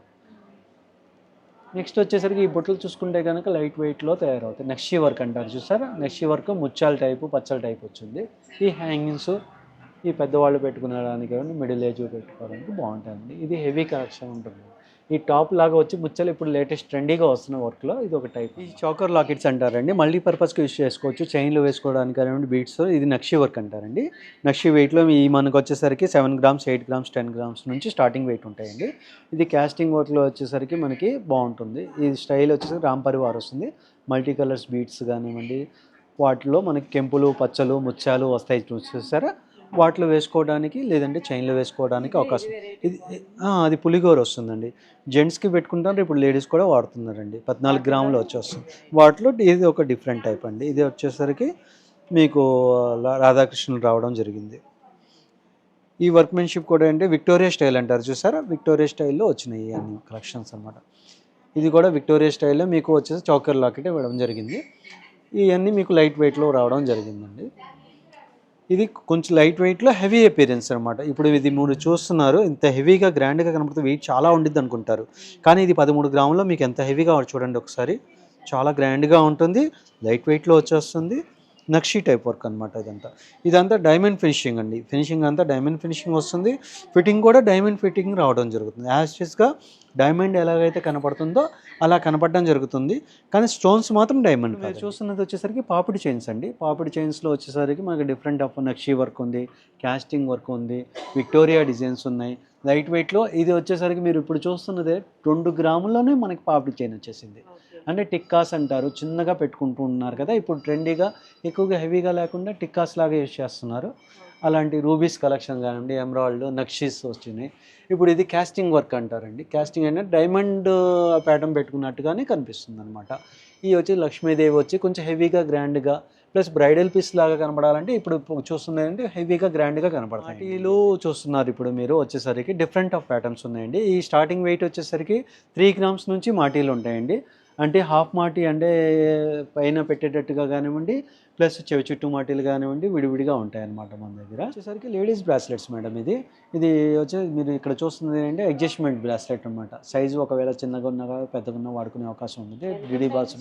నెక్స్ట్ వచ్చేసరికి ఈ బొట్లు చూసుకుంటే కనుక లైట్ వెయిట్లో తయారవుతాయి. నక్షీ వర్క్ అంటారు చూసారా, నక్షీ వర్క్ ముత్యాల టైపు, పచ్చల టైప్ వచ్చింది. ఈ హ్యాంగింగ్స్ ఈ పెద్దవాళ్ళు పెట్టుకునేదానికి కానీ మిడిల్ ఏజ్ పెట్టుకోవడానికి బాగుంటుంది. ఇది హెవీ కలెక్షన్ ఉంటుంది. ఈ టాప్ లాగా వచ్చి ముచ్చలు ఇప్పుడు లేటెస్ట్ ట్రెండీగా వస్తున్న వర్క్లో ఇది ఒక టైప్. ఈ చోకర్ లాకెట్స్ అంటారండి, మల్టీపర్పస్కి యూజ్ చేసుకోవచ్చు. చైన్లు వేసుకోవడానికి కానివ్వండి, బీట్స్. ఇది నక్షీ వర్క్ అంటారండి. నక్షీ వెయిట్లో ఈ మనకు వచ్చేసరికి 7 గ్రామ్స్ 8 గ్రామ్స్ 10 గ్రామ్స్ నుంచి స్టార్టింగ్ వెయిట్ ఉంటాయండి. ఇది క్యాస్టింగ్ వర్క్లో వచ్చేసరికి మనకి బాగుంటుంది. ఈ స్టైల్ వచ్చేసరికి రామ్ పరివార్ వస్తుంది. మల్టీ కలర్స్ బీట్స్ కానివ్వండి, వాటిలో మనకి కెంపులు, పచ్చలు, ముత్యాలు వస్తాయి చూసారా, వాటిలో వేసుకోవడానికి లేదంటే చైన్లో వేసుకోవడానికి అవకాశం. ఇది అది పులిగోర వస్తుందండి. జెంట్స్కి పెట్టుకుంటారు, ఇప్పుడు లేడీస్ కూడా వాడుతున్నారండి. 14 గ్రాములు వచ్చేస్తుంది. వాటిలో ఇది ఒక డిఫరెంట్ టైప్ అండి. ఇది వచ్చేసరికి మీకు రాధాకృష్ణులు రావడం జరిగింది. ఈ వర్క్మెన్షిప్ కూడా అంటే విక్టోరియా స్టైల్ అంటారు చూసారా, విక్టోరియా స్టైల్లో వచ్చినాయి అన్ని కలెక్షన్స్ అనమాట. ఇది కూడా విక్టోరియా స్టైల్లో మీకు వచ్చేసి చౌకర్ లాకెట్ ఇవ్వడం జరిగింది. ఇవన్నీ మీకు లైట్ వెయిట్లో రావడం జరిగిందండి. ఇది కొంచెం లైట్ వెయిట్లో హెవీ అపీరెన్స్ అనమాట. ఇప్పుడు ఇది 3 చూస్తున్నారు, ఇంత హెవీగా గ్రాండ్గా కనపడుతుంది. వెయిట్ చాలా ఉండిద్ది అనుకుంటారు, కానీ ఇది 13 గ్రాములో మీకు ఎంత హెవీగా చూడండి ఒకసారి. చాలా గ్రాండ్గా ఉంటుంది, లైట్ వెయిట్లో వచ్చేస్తుంది. నక్షీ టైప్ వర్క్ అనమాట ఇదంతా డైమండ్ ఫినిషింగ్ అండి. ఫినిషింగ్ అంతా డైమండ్ ఫినిషింగ్ వస్తుంది. ఫిట్టింగ్ కూడా డైమండ్ ఫిట్టింగ్ రావడం జరుగుతుంది. యాస్టిస్గా డైమండ్ ఎలాగైతే కనపడుతుందో అలా కనపడడం జరుగుతుంది, కానీ స్టోన్స్ మాత్రం డైమండ్. చూస్తున్నది వచ్చేసరికి పాపిడి చైన్స్ అండి. పాపిడి చైన్స్లో వచ్చేసరికి మనకి డిఫరెంట్ ఆఫ్ నక్షీ వర్క్ ఉంది, క్యాస్టింగ్ వర్క్ ఉంది, విక్టోరియా డిజైన్స్ ఉన్నాయి. లైట్ వెయిట్లో ఇది వచ్చేసరికి మీరు ఇప్పుడు చూస్తున్నదే 2 గ్రాముల్లోనే మనకి పాపిడి చైన్ వచ్చేసింది. అంటే టిక్కాస్ అంటారు, చిన్నగా పెట్టుకుంటూ ఉన్నారు కదా, ఇప్పుడు ట్రెండీగా ఎక్కువగా హెవీగా లేకుండా టిక్కాస్ లాగా యూజ్ చేస్తున్నారు. అలాంటి రూబీస్ కలెక్షన్ కానివ్వండి, ఎమరాల్డ్, నక్షీస్ వచ్చినాయి. ఇప్పుడు ఇది క్యాస్టింగ్ వర్క్ అంటారండి. క్యాస్టింగ్ అంటే డైమండ్ ప్యాటర్న్ పెట్టుకున్నట్టుగానే కనిపిస్తుంది అనమాట. ఈ వచ్చి లక్ష్మీదేవి వచ్చి కొంచెం హెవీగా గ్రాండ్గా ప్లస్ బ్రైడల్ పీస్ లాగా కనపడాలంటే ఇప్పుడు చూస్తున్నారంటే హెవీగా గ్రాండ్గా కనపడతాయి. వీళ్ళు చూస్తున్నారు ఇప్పుడు మీరు వచ్చేసరికి డిఫరెంట్ ఆఫ్ ప్యాటర్న్స్ ఉన్నాయండి. ఈ స్టార్టింగ్ వెయిట్ వచ్చేసరికి 3 గ్రామ్స్ నుంచి మాటీలు ఉంటాయండి. అంటే హాఫ్ మాటి అంటే పైన పెట్టేటట్టుగా కానివ్వండి, ప్లస్ చెవి చుట్టూ మాటీలు కానివ్వండి విడివిడిగా ఉంటాయన్నమాట మన దగ్గర. వచ్చేసరికి లేడీస్ బ్రాస్లెట్స్ మేడం ఇది. ఇది వచ్చేసి మీరు ఇక్కడ చూస్తుంది ఏంటంటే అడ్జస్ట్మెంట్ బ్రాస్లెట్ అనమాట. సైజు ఒకవేళ చిన్నగా ఉన్నా పెద్దగా ఉన్నా వాడుకునే అవకాశం ఉంటుంది. DD balls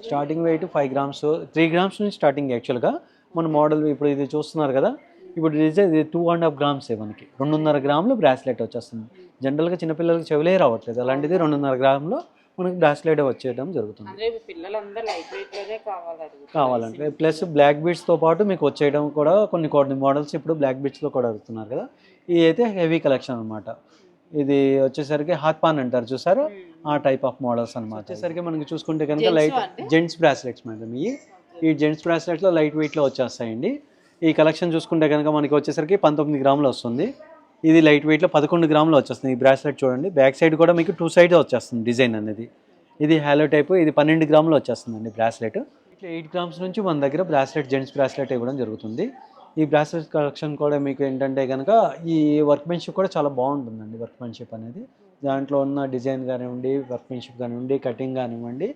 starting wait 5 grams 3 grams నుంచి స్టార్టింగ్ యాక్చువల్గా మన మోడల్ ఇప్పుడు ఇది చూస్తున్నారు కదా. ఇప్పుడు ఇది 2.5 గ్రామ్సే మనకి 2.5 గ్రాములు బ్రాస్లెట్ వచ్చేస్తుంది. జనరల్గా చిన్నపిల్లలకి చెవులే రావట్లేదు, అలాంటిది 2.5 గ్రాములో మనకి బ్రాస్లెట్ వచ్చేయడం జరుగుతుంది. కావాలంటే ప్లస్ బ్లాక్ బీడ్స్తో పాటు మీకు వచ్చేయడం కూడా కొన్ని మోడల్స్ ఇప్పుడు బ్లాక్ బీడ్స్లో కూడా అడుగుతున్నారు కదా. ఇది అయితే హెవీ కలెక్షన్ అనమాట. ఇది వచ్చేసరికి హాత్ పాన్ అంటారు చూసారు, ఆ టైప్ ఆఫ్ మోడల్స్ అనమాట. వచ్చేసరికి మనకి చూసుకుంటే కనుక లైట్ జెంట్స్ బ్రాస్లెట్స్ మేడం. ఈ జెంట్స్ బ్రాస్లెట్లో లైట్ వెయిట్లో వచ్చేస్తాయండి. ఈ కలెక్షన్ చూసుకుంటే కనుక మనకి వచ్చేసరికి 19 గ్రాములు వస్తుంది. ఇది లైట్ వెయిట్లో 11 గ్రాములు వచ్చేస్తుంది. ఈ బ్రాస్లెట్ చూడండి, బ్యాక్ సైడ్ కూడా మీకు 2 సైడ్ వచ్చేస్తుంది డిజైన్ అనేది. ఇది హ్యాలో టైపు, ఇది 12 గ్రాములు వచ్చేస్తుందండి బ్రాస్లెట్. ఇట్లా 8 గ్రామ్స్ నుంచి మన దగ్గర బ్రాస్లెట్ జెంట్స్ బ్రాస్లెట్ ఇవ్వడం జరుగుతుంది. ఈ బ్రాస్లెట్ కలెక్షన్ కూడా మీకు ఏంటంటే కనుక ఈ వర్క్మెన్షిప్ కూడా చాలా బాగుంటుందండి. వర్క్మెన్షిప్ అనేది దాంట్లో ఉన్న డిజైన్ కానివ్వండి, వర్క్మెన్షిప్ కానివ్వండి, కటింగ్ కానివ్వండి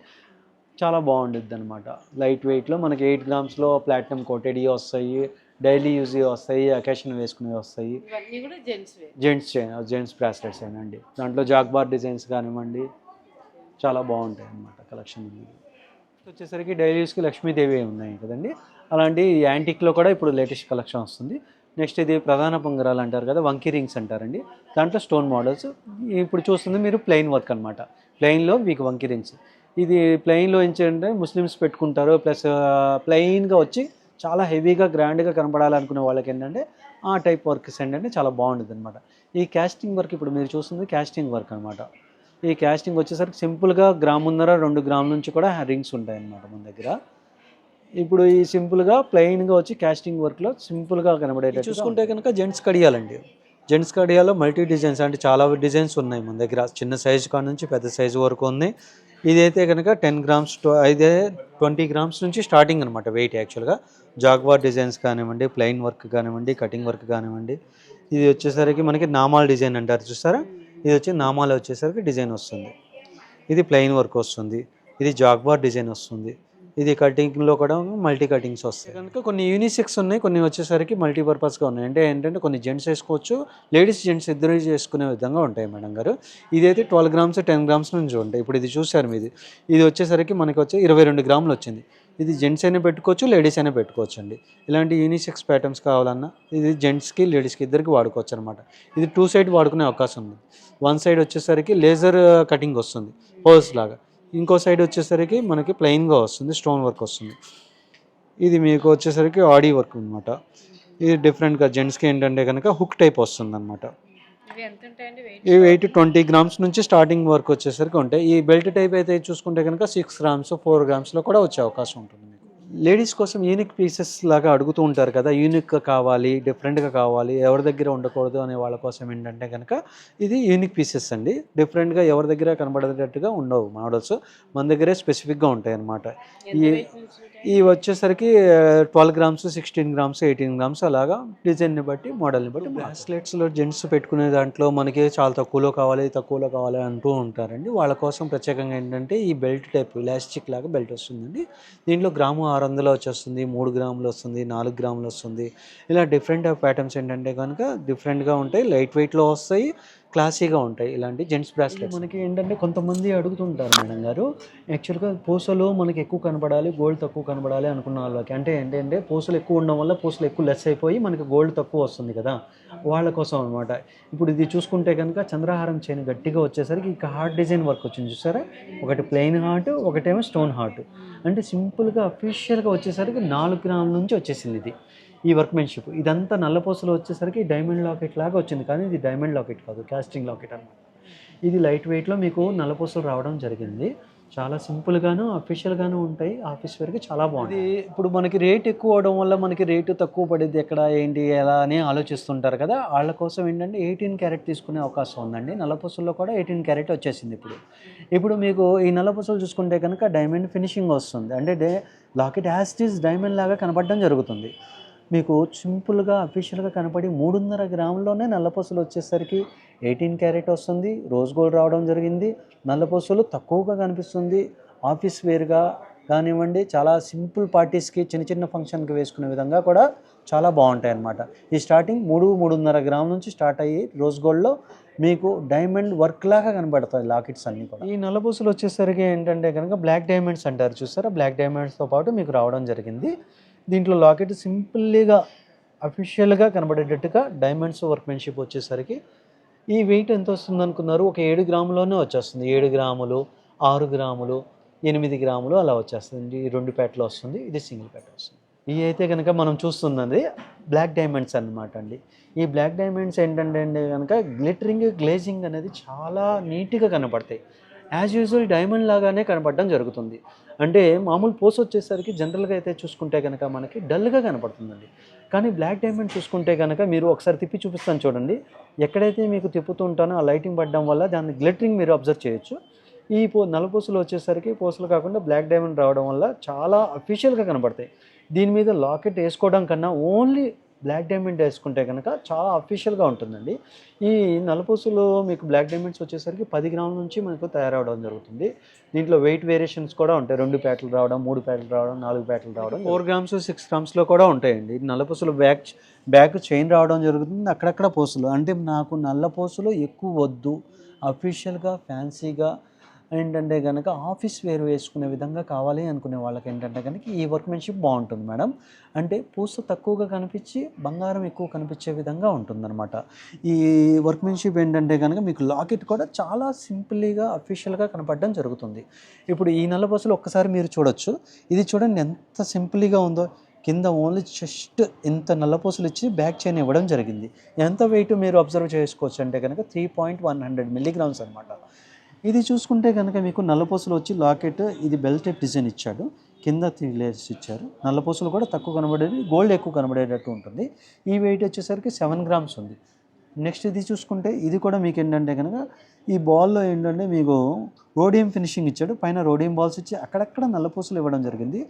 చాలా బాగుంటుంది అనమాట. లైట్ వెయిట్లో మనకి 8 గ్రామ్స్లో ప్లాటినం కోటెడ్ వస్తాయి, డైలీ యూజ్ వస్తాయి, అకేషన్ వేసుకునేవి వస్తాయి. జెంట్స్ బ్రాస్లెట్స్ ఏనండి. దాంట్లో జాగ్బార్ డిజైన్స్ కానివ్వండి చాలా బాగుంటాయి అన్నమాట కలెక్షన్. వచ్చేసరికి డైలీ యూస్కి లక్ష్మీదేవి ఉన్నాయి కదండి, అలాంటి యాంటిక్లో కూడా ఇప్పుడు లేటెస్ట్ కలెక్షన్ వస్తుంది. నెక్స్ట్ ఇది ప్రధాన పొంగరాలు అంటారు కదా, వంకీ రింగ్స్ అంటారండి. దాంట్లో స్టోన్ మోడల్స్. ఇప్పుడు చూస్తుంది మీరు ప్లెయిన్ వర్క్ అనమాట. ప్లెయిన్లో మీకు వంకీ రింగ్స్. ఇది ప్లెయిన్లో ఏంటంటే ముస్లిమ్స్ పెట్టుకుంటారు, ప్లస్ ప్లెయిన్గా వచ్చి చాలా హెవీగా గ్రాండ్గా కనపడాలనుకునే వాళ్ళకి ఏంటంటే ఆ టైప్ వర్క్స్ ఏంటంటే చాలా బాగుంటుంది అనమాట. ఈ క్యాస్టింగ్ వర్క్ ఇప్పుడు మీరు చూస్తుంది క్యాస్టింగ్ వర్క్ అనమాట. ఈ క్యాస్టింగ్ వచ్చేసరికి సింపుల్గా గ్రామున్నర 2 గ్రాముల నుంచి కూడా రింగ్స్ ఉంటాయన్నమాట మన దగ్గర. ఇప్పుడు ఈ సింపుల్గా ప్లెయిన్గా వచ్చి క్యాస్టింగ్ వర్క్లో సింపుల్గా కనబడేటట్టు చూసుకుంటే కనుక జెంట్స్ కడియాలండి. జెంట్స్ కడియాలో మల్టీ డిజైన్స్ అంటే చాలా డిజైన్స్ ఉన్నాయి మన దగ్గర. చిన్న సైజు కాడ నుంచి పెద్ద సైజు వరకు ఉంది. ఇదైతే కనుక 10 గ్రామ్స్ అయితే 20 గ్రామ్స్ నుంచి స్టార్టింగ్ అనమాట వెయిట్. యాక్చువల్గా జాగ్వార్ డిజైన్స్ కానివ్వండి, ప్లెయిన్ వర్క్ కానివ్వండి, కటింగ్ వర్క్ కానివ్వండి. ఇది వచ్చేసరికి మనకి నామాల్ డిజైన్ అంటారు చూస్తారా, ఇది వచ్చి నామాలు వచ్చేసరికి డిజైన్ వస్తుంది. ఇది ప్లెయిన్ వర్క్ వస్తుంది. ఇది జాగ్వార్ డిజైన్ వస్తుంది. ఇది కటింగ్లో కూడా మల్టీ కటింగ్స్ వస్తాయి కనుక కొన్ని యూనిసెక్స్ ఉన్నాయి, కొన్ని వచ్చేసరికి మల్టీపర్పస్గా ఉన్నాయి. అంటే ఏంటంటే కొన్ని జెంట్స్ వేసుకోవచ్చు, లేడీస్ జెంట్స్ ఇద్దరు చేసుకునే విధంగా ఉంటాయి మేడం గారు. ఇదైతే 12 గ్రామ్స్ 10 గ్రామ్స్ నుంచి ఉంటాయి. ఇప్పుడు ఇది చూసారు మీది, ఇది వచ్చేసరికి మనకి వచ్చి 22 గ్రాములు వచ్చింది. ఇది జెంట్స్ అయినా పెట్టుకోవచ్చు, లేడీస్ అయినా పెట్టుకోవచ్చు అండి. ఇలాంటి యూనిసెక్స్ ప్యాటర్న్స్ కావాలన్నా ఇది జెంట్స్కి లేడీస్కి ఇద్దరికి వాడుకోవచ్చు అనమాట. ఇది 2 సైడ్ వాడుకునే అవకాశం ఉంది. 1 సైడ్ వచ్చేసరికి లేజర్ కటింగ్ వస్తుంది హోల్స్ లాగా, ఇంకో సైడ్ వచ్చేసరికి మనకి ప్లెయిన్గా వస్తుంది, స్టోన్ వర్క్ వస్తుంది. ఇది మీకు వచ్చేసరికి ఆడీ వర్క్ అనమాట. ఇది డిఫరెంట్గా జెంట్స్కి ఏంటంటే కనుక హుక్ టైప్ వస్తుంది అనమాట. ఈ వెయిట్ 20 గ్రామ్స్ నుంచి స్టార్టింగ్ వర్క్ వచ్చేసరికి ఉంటాయి. ఈ బెల్ట్ టైప్ అయితే చూసుకుంటే కనుక 6 గ్రామ్స్ 4 గ్రామ్స్లో కూడా వచ్చే అవకాశం ఉంటుంది. లేడీస్ కోసం యూనిక్ పీసెస్ లాగా అడుగుతూ ఉంటారు కదా, యూనిక్గా కావాలి, డిఫరెంట్గా కావాలి, ఎవరి దగ్గర ఉండకూడదు అనే వాళ్ళ కోసం ఏంటంటే కనుక ఇది యూనిక్ పీసెస్ అండి. డిఫరెంట్గా ఎవరి దగ్గర కనబడేటట్టుగా ఉండవు మోడల్స్, మన దగ్గరే స్పెసిఫిక్గా ఉంటాయి అన్నమాట. ఈ వచ్చేసరికి 12 గ్రామ్స్ 16 గ్రామ్స్ 18 గ్రామ్స్ అలాగా డిజైన్ని బట్టి మోడల్ని బట్టి. బ్రాస్లెట్స్లో జెంట్స్ పెట్టుకునే దాంట్లో మనకి చాలా తక్కువలో కావాలి అంటూ ఉంటారండి. వాళ్ళ కోసం ప్రత్యేకంగా ఏంటంటే ఈ బెల్ట్ టైప్ ఎలాస్టిక్ లాగా బెల్ట్ వస్తుందండి. దీంట్లో గ్రాము 600 వచ్చేస్తుంది, 3 గ్రాములు వస్తుంది, 4 గ్రాములు వస్తుంది. ఇలా డిఫరెంట్ ప్యాటర్న్స్ ఏంటంటే కనుక డిఫరెంట్గా ఉంటాయి, లైట్ వెయిట్లో వస్తాయి, క్లాసీగా ఉంటాయి. ఇలాంటి జెంట్స్ బ్రాస్లెట్ మనకి ఏంటంటే కొంతమంది అడుగుతుంటారు మేడం గారు, యాక్చువల్గా పూసలు మనకి ఎక్కువ కనబడాలి, గోల్డ్ తక్కువ కనబడాలి అనుకున్న వాళ్ళకి. అంటే ఏంటంటే పూసలు ఎక్కువ ఉండడం వల్ల పూసలు ఎక్కువ లెస్ అయిపోయి మనకి గోల్డ్ తక్కువ వస్తుంది కదా, వాళ్ళ కోసం అనమాట. ఇప్పుడు ఇది చూసుకుంటే కనుక చంద్రహారం చైన్ గట్టిగా వచ్చేసరికి ఇక హార్ట్ డిజైన్ వర్క్ వచ్చింది చూసారా, ఒకటి ప్లెయిన్ హార్ట్, ఒకటేమో స్టోన్ హార్ట్. అంటే సింపుల్గా అఫీషియల్గా వచ్చేసరికి 4 గ్రాముల నుంచి వచ్చేసింది ఇది ఈ వర్క్మెన్షిప్. ఇదంతా నల్లపూసలు వచ్చేసరికి డైమండ్ లాకెట్ లాగా వచ్చింది, కానీ ఇది డైమండ్ లాకెట్ కాదు, కాస్టింగ్ లాకెట్ అనమాట. ఇది లైట్ వెయిట్లో మీకు నల్లపూసలు రావడం జరిగింది. చాలా సింపుల్గాను అఫీషియల్గాను ఉంటాయి, ఆఫీస్ వరకు చాలా బాగుంది. ఇప్పుడు మనకి రేట్ ఎక్కువ అవడం వల్ల మనకి రేటు తక్కువ పడింది ఎక్కడ ఏంటి ఎలా అని ఆలోచిస్తుంటారు కదా, వాళ్ళ కోసం ఏంటంటే 18 క్యారెట్ తీసుకునే అవకాశం ఉందండి. నల్లపూసల్లో కూడా 18 క్యారెట్ వచ్చేసింది ఇప్పుడు మీకు ఈ నల్లపూసలు చూసుకుంటే కనుక డైమండ్ ఫినిషింగ్ వస్తుంది. అంటే లాకెట్ యాస్టీస్ డైమండ్ లాగా కనపడడం జరుగుతుంది. మీకు సింపుల్గా అఫీషియల్గా కనపడి 3.5 గ్రాముల్లోనే నల్లపూసలు వచ్చేసరికి 18 క్యారెట్ వస్తుంది. రోజ్ గోల్డ్ రావడం జరిగింది, నల్లపూసలు తక్కువగా కనిపిస్తుంది. ఆఫీస్ వేర్గా కానివ్వండి, చాలా సింపుల్ పార్టీస్కి చిన్న చిన్న ఫంక్షన్కి వేసుకునే విధంగా కూడా చాలా బాగుంటాయి అన్నమాట. ఈ స్టార్టింగ్ 3-3.5 గ్రాముల నుంచి స్టార్ట్ అయ్యి రోజ్ గోల్డ్లో మీకు డైమండ్ వర్క్ లాగా కనబడతాయి లాకెట్స్ అన్నీ కూడా. ఈ నల్లపూసలు వచ్చేసరికి ఏంటంటే కనుక బ్లాక్ డైమండ్స్ అంటారు చూస్తారా, బ్లాక్ డైమండ్స్తో పాటు మీకు రావడం జరిగింది. దీంట్లో లాకెట్ సింపుల్గా అఫీషియల్గా కనబడేటట్టుగా డైమండ్స్ వర్క్మెన్షిప్ వచ్చేసరికి ఈ వెయిట్ ఎంత వస్తుంది అనుకున్నారు, ఒక 7 గ్రాములోనే వచ్చేస్తుంది. 7 గ్రాములు, 6 గ్రాములు, 8 గ్రాములు అలా వచ్చేస్తుంది. ఈ 2 పేటలు వస్తుంది, ఇది సింగిల్ పేట వస్తుంది. ఇవి అయితే కనుక మనం చూస్తున్నది బ్లాక్ డైమండ్స్ అన్నమాట అండి. ఈ బ్లాక్ డైమండ్స్ ఏంటంటే కనుక గ్లిటరింగ్ గ్లేజింగ్ అనేది చాలా నీట్గా కనబడతాయి. యాజ్ యూజువల్ డైమండ్ లాగానే కనపడడం జరుగుతుంది. అంటే మామూలు పోస్ వచ్చేసరికి జనరల్గా అయితే చూసుకుంటే కనుక మనకి డల్గా కనపడుతుందండి. కానీ బ్లాక్ డైమండ్ చూసుకుంటే కనుక మీరు ఒకసారి తిప్పి చూపిస్తాను చూడండి. ఎక్కడైతే మీకు తిప్పుతూ ఉంటానో ఆ లైటింగ్ పడడం వల్ల దాన్ని గ్లిటరింగ్ మీరు అబ్జర్వ్ చేయొచ్చు. ఈ నల్లపూసలు వచ్చేసరికి పూసలు కాకుండా బ్లాక్ డైమండ్ రావడం వల్ల చాలా అఫీషియల్గా కనబడతాయి. దీని మీద లాకెట్ వేసుకోవడం కన్నా ఓన్లీ బ్లాక్ డైమండ్ వేసుకుంటే కనుక చాలా అఫీషియల్గా ఉంటుందండి. ఈ నల్లపూసలు మీకు బ్లాక్ డైమండ్స్ వచ్చేసరికి 10 గ్రాముల నుంచి మనకు తయారవడం జరుగుతుంది. దీంట్లో వెయిట్ వేరియేషన్స్ కూడా ఉంటాయి. 2 పేటలు రావడం, 3 పేటలు రావడం, 4 పేటలు రావడం, 4 గ్రామ్స్ 6 గ్రామ్స్లో కూడా ఉంటాయండి. నల్లపూసలు బ్యాక్ చైన్ రావడం జరుగుతుంది. అక్కడక్కడ పూసలు, అంటే నాకు నల్ల పూసలు ఎక్కువ వద్దు, అఫీషియల్గా ఫ్యాన్సీగా ఏంటంటే కనుక ఆఫీస్ వేర్ వేసుకునే విధంగా కావాలి అనుకునే వాళ్ళకి ఏంటంటే కనుక ఈ వర్క్మెన్షిప్ బాగుంటుంది మేడం. అంటే పూస తక్కువగా కనిపించి బంగారం ఎక్కువ కనిపించే విధంగా ఉంటుందన్నమాట. ఈ వర్క్మెన్షిప్ ఏంటంటే కనుక మీకు లాకెట్ కూడా చాలా సింపుల్గా అఫీషియల్గా కనపడడం జరుగుతుంది. ఇప్పుడు ఈ నల్లపూసలు ఒక్కసారి మీరు చూడొచ్చు. ఇది చూడండి ఎంత సింపుల్గా ఉందో. కింద ఓన్లీ జస్ట్ ఇంత నల్లపూసలు ఇచ్చి బ్యాక్ చైన్ ఇవ్వడం జరిగింది. ఎంత వెయిట్ మీరు అబ్జర్వ్ చేసుకోవచ్చు అంటే కనుక 3.100 మిల్లీగ్రామ్స్ అనమాట. ఇది చూసుకుంటే కనుక మీకు నల్లపూసలు వచ్చి లాకెట్, ఇది బెల్ టైప్ డిజైన్ ఇచ్చాడు, కింద 3 లేయర్స్ ఇచ్చారు. నల్లపూసలు కూడా తక్కువ కనబడేది, గోల్డ్ ఎక్కువ కనబడేటట్టు ఉంటుంది. ఈ వెయిట్ వచ్చేసరికి 7 గ్రామ్స్ ఉంది. నెక్స్ట్ ఇది చూసుకుంటే ఇది కూడా మీకు ఏంటంటే కనుక ఈ బాల్లో ఏంటంటే మీకు రోడియం ఫినిషింగ్ ఇచ్చాడు. పైన రోడియం బాల్స్ ఇచ్చి అక్కడక్కడ నల్లపూసలు ఇవ్వడం జరిగింది.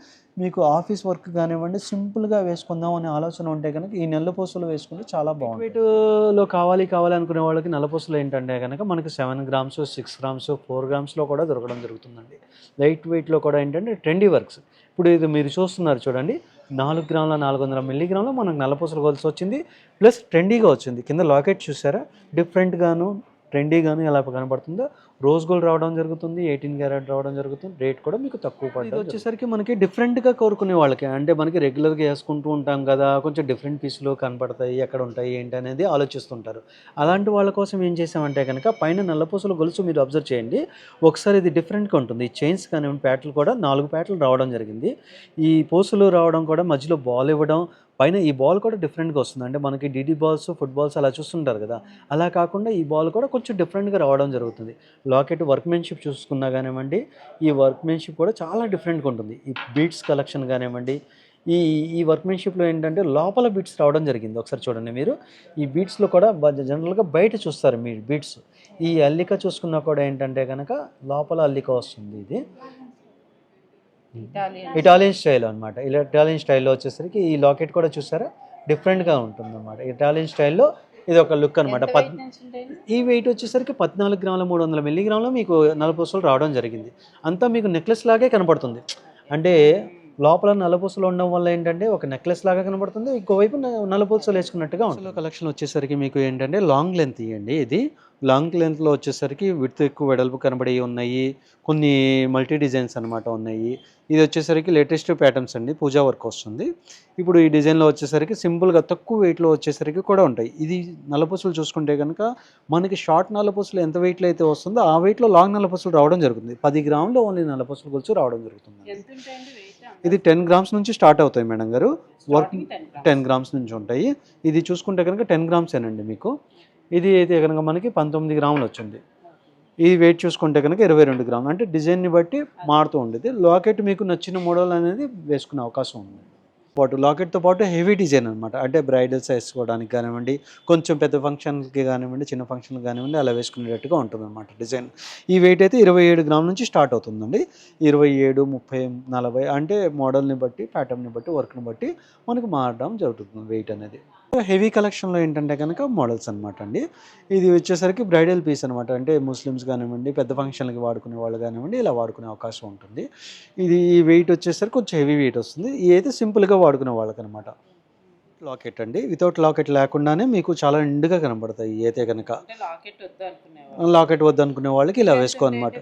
మీకు ఆఫీస్ వర్క్ కానివ్వండి సింపుల్గా వేసుకుందాం అనే ఆలోచన ఉంటే కనుక ఈ నల్లపూసలు వేసుకుంటే చాలా బాగుంది. వెయిట్లో కావాలి అనుకునే వాళ్ళకి నల్లపూసలు ఏంటంటే కనుక మనకి 7 గ్రామ్స్, 6 గ్రామ్స్, 4 గ్రామ్స్లో కూడా దొరకడం జరుగుతుందండి. లైట్ వెయిట్లో కూడా ఏంటంటే ట్రెండీ వర్క్స్. ఇప్పుడు ఇది మీరు చూస్తున్నారు చూడండి, 4 గ్రాముల 400 మిల్లీగ్రాముల మనకు నల్లపూసలు కొలిసి వచ్చింది, ప్లస్ ట్రెండీగా వచ్చింది. కింద లాకెట్ చూసారా, డిఫరెంట్గాను ట్రెండీగాను ఎలా కనబడుతుందో. రోజ్ గోల్డ్ రావడం జరుగుతుంది, 18 క్యారెట్ రావడం జరుగుతుంది. రేట్ కూడా మీకు తక్కువ పడుతుంది. ఇది వచ్చేసరికి మనకి డిఫరెంట్గా కోరుకునే వాళ్ళకి, అంటే మనకి రెగ్యులర్గా వేసుకుంటూ ఉంటాం కదా, కొంచెం డిఫరెంట్ పీసులు కనపడతాయి, ఎక్కడ ఉంటాయి ఏంటి అనేది ఆలోచిస్తుంటారు. అలాంటి వాళ్ళ కోసం ఏం చేసామంటే కనుక పైన నల్లపూసల గొలుసు మీరు అబ్జర్వ్ చేయండి. ఒకసారి ఇది డిఫరెంట్గా ఉంటుంది. ఈ చైన్స్ కానివ్వండి, ప్యాటలు కూడా 4 ప్యాటలు రావడం జరిగింది. ఈ పూసలు రావడం కూడా మధ్యలో బాల్ ఇవ్వడం, పైన ఈ బాల్ కూడా డిఫరెంట్గా వస్తుంది. అంటే మనకి డీడీ బాల్స్, ఫుట్బాల్స్ అలా చూస్తుంటారు కదా, అలా కాకుండా ఈ బాల్ కూడా కొంచెం డిఫరెంట్గా రావడం జరుగుతుంది. లాకెట్ వర్క్మెన్షిప్ చూసుకున్నా కానివ్వండి, ఈ వర్క్మెన్షిప్ కూడా చాలా డిఫరెంట్గా ఉంటుంది. ఈ బీట్స్ కలెక్షన్ కానివ్వండి, ఈ వర్క్మెన్షిప్లో ఏంటంటే లోపల బీట్స్ రావడం జరిగింది. ఒకసారి చూడండి మీరు, ఈ బీట్స్లో కూడా జనరల్గా బయట చూస్తారు మీరు బీట్స్. ఈ అల్లిక చూసుకున్నా కూడా ఏంటంటే కనుక లోపల అల్లిక వస్తుంది. ఇది ఇటాలియన్ స్టైల్ అనమాట. ఇలా ఇటాలియన్ స్టైల్లో వచ్చేసరికి ఈ లాకెట్ కూడా చూసారా డిఫరెంట్గా ఉంటుంది అనమాట. ఇటాలియన్ స్టైల్లో ఇది ఒక లుక్ అనమాట. ఈ వెయిట్ వచ్చేసరికి 14 గ్రాముల 300 మిల్లీగ్రాములు మీకు నల్లపూసలు రావడం జరిగింది. అంతా మీకు నెక్లెస్ లాగే కనపడుతుంది. అంటే లోపల నల్లపూసలు ఉండడం వల్ల ఏంటంటే ఒక నెక్లెస్ లాగా కనబడుతుంది, ఇంకోవైపు నల్లపూసలు వేసుకున్నట్టుగా ఉంటుంది. కలెక్షన్ వచ్చేసరికి మీకు ఏంటంటే లాంగ్ లెంత్ ఇవ్వండి. ఇది లాంగ్ లెంత్లో వచ్చేసరికి విడ్త్ ఎక్కువ వెడల్పు కనబడి ఉన్నాయి, కొన్ని మల్టీ డిజైన్స్ అనమాట ఉన్నాయి. ఇది వచ్చేసరికి లేటెస్ట్ ప్యాటర్న్స్ అండి, పూజా వర్క్ వస్తుంది. ఇప్పుడు ఈ డిజైన్లో వచ్చేసరికి సింపుల్గా తక్కువ వెయిట్లో వచ్చేసరికి కూడా ఉంటాయి. ఇది నల్లపూసలు చూసుకుంటే కనుక మనకి షార్ట్ నల్లపూసలు ఎంత వెయిట్లో అయితే వస్తుందో ఆ వెయిట్లో లాంగ్ నల్లపూసలు రావడం జరుగుతుంది. 10 గ్రాములు ఓన్లీ నల్లపూసలు కొలుచు రావడం జరుగుతుంది. ఇది 10 గ్రామ్స్ నుంచి స్టార్ట్ అవుతాయి మేడం గారు. వర్క్ 10 గ్రామ్స్ నుంచి ఉంటాయి. ఇది చూసుకుంటే కనుక 10 గ్రామ్స్ ఏనండి మీకు. ఇది అయితే కనుక మనకి 19 గ్రాములు వచ్చింది. ఈ వెయిట్ చూసుకుంటే కనుక 22 గ్రాములు. అంటే డిజైన్ని బట్టి మారుతూ ఉండేది. లాకెట్ మీకు నచ్చిన మోడల్ అనేది వేసుకునే అవకాశం ఉంది. లాకెట్తో పాటు హెవీ డిజైన్ అనమాట. అంటే బ్రైడల్స్ వేసుకోవడానికి కానివ్వండి, కొంచెం పెద్ద ఫంక్షన్కి కానివ్వండి, చిన్న ఫంక్షన్కి కానివ్వండి అలా వేసుకునేటట్టుగా ఉంటుందన్నమాట డిజైన్. ఈ వెయిట్ అయితే 27 గ్రాముల నుంచి స్టార్ట్ అవుతుందండి. 27, 30, 40 అంటే మోడల్ని బట్టి, ప్యాటర్న్ని బట్టి, వర్క్ని బట్టి మనకు మారడం జరుగుతుంది వెయిట్ అనేది. హెవీ కలెక్షన్లో ఏంటంటే కనుక మోడల్స్ అనమాట అండి. ఇది వచ్చేసరికి బ్రైడల్ పీస్ అనమాట. అంటే ముస్లిమ్స్ కానివ్వండి, పెద్ద ఫంక్షన్లకి వాడుకునే వాళ్ళు కానివ్వండి, ఇలా వాడుకునే అవకాశం ఉంటుంది. ఇది వెయిట్ వచ్చేసరికి కొంచెం హెవీ వెయిట్ వస్తుంది. ఇది అయితే సింపుల్గా వాడుకునే వాళ్ళకనమాట. లాకెట్ అండి. వితౌట్ లాకెట్ లేకుండానే మీకు చాలా నిండుగా కనబడతాయి అయితే కనుక. లాకెట్ వద్దనుకునే వాళ్ళకి ఇలా వేసుకోనమాట.